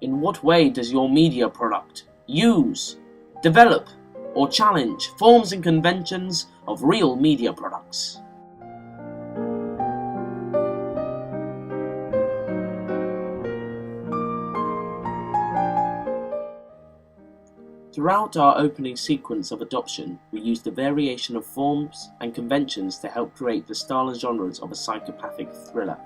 In what way does your media product use, develop, or challenge forms and conventions of real media products? Throughout our opening sequence of Adoption, we used a variation of forms and conventions to help create the style and genres of a psychopathic thriller.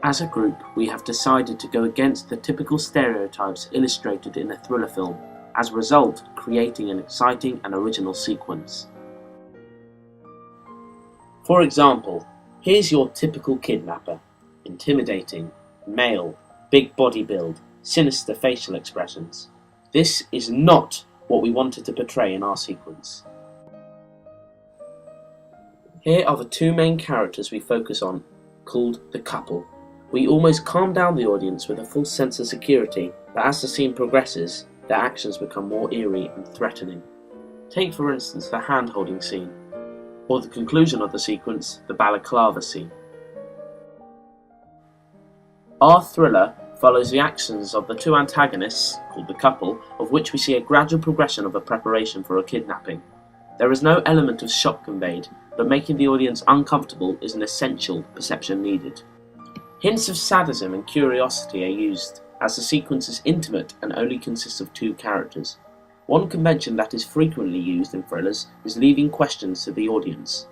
As a group, we have decided to go against the typical stereotypes illustrated in a thriller film, as a result, creating an exciting and original sequence. For example, here's your typical kidnapper: intimidating, male, big body build, sinister facial expressions. This is not what we wanted to portray in our sequence. Here are the two main characters we focus on, called the couple. We almost calm down the audience with a false sense of security, but as the scene progresses, their actions become more eerie and threatening. Take for instance the hand-holding scene, or the conclusion of the sequence, the balaclava scene. Our thriller follows the actions of the two antagonists, called the couple, of which we see a gradual progression of a preparation for a kidnapping. There is no element of shock conveyed, but making the audience uncomfortable is an essential perception needed. Hints of sadism and curiosity are used, as the sequence is intimate and only consists of two characters. One convention that is frequently used in thrillers is leaving questions to the audience.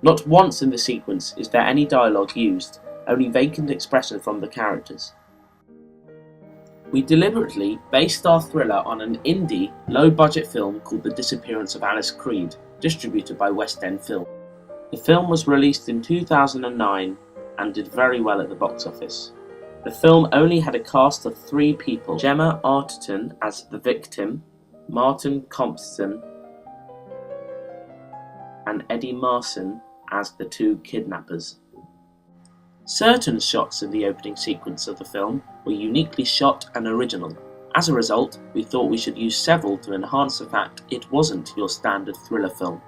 Not once in the sequence is there any dialogue used, only vacant expression from the characters. We deliberately based our thriller on an indie, low-budget film called The Disappearance of Alice Creed, distributed by West End Film. The film was released in 2009 and did very well at the box office. The film only had a cast of 3 people: Gemma Arterton as the victim, Martin Compston, and Eddie Marsan as the 2 kidnappers. Certain shots in the opening sequence of the film were uniquely shot and original. As a result, we thought we should use several to enhance the fact it wasn't your standard thriller film.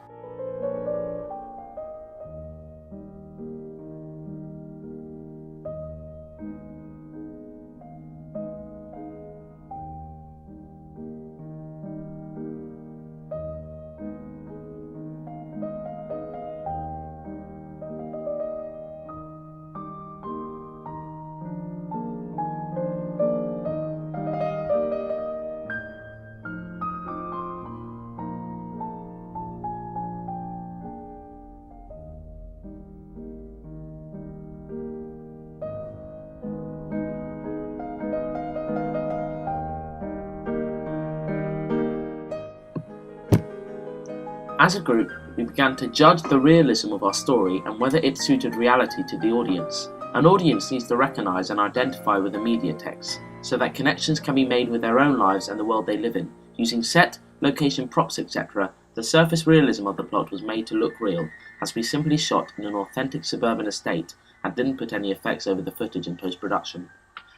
As a group, we began to judge the realism of our story and whether it suited reality to the audience. An audience needs to recognise and identify with the media text, so that connections can be made with their own lives and the world they live in. Using set, location, props, etc., the surface realism of the plot was made to look real, as we simply shot in an authentic suburban estate and didn't put any effects over the footage in post-production.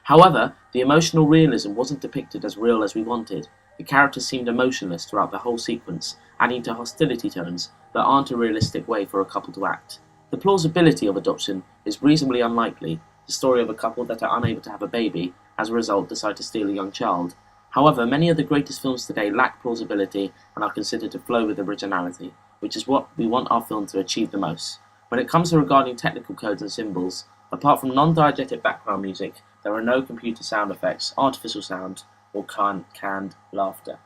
However, the emotional realism wasn't depicted as real as we wanted. The characters seemed emotionless throughout the whole sequence, adding to hostility tones that aren't a realistic way for a couple to act. The plausibility of adoption is reasonably unlikely, the story of a couple that are unable to have a baby, as a result decide to steal a young child. However, many of the greatest films today lack plausibility and are considered to flow with originality, which is what we want our film to achieve the most. When it comes to regarding technical codes and symbols, apart from non-diegetic background music, there are no computer sound effects, artificial sound, or canned laughter.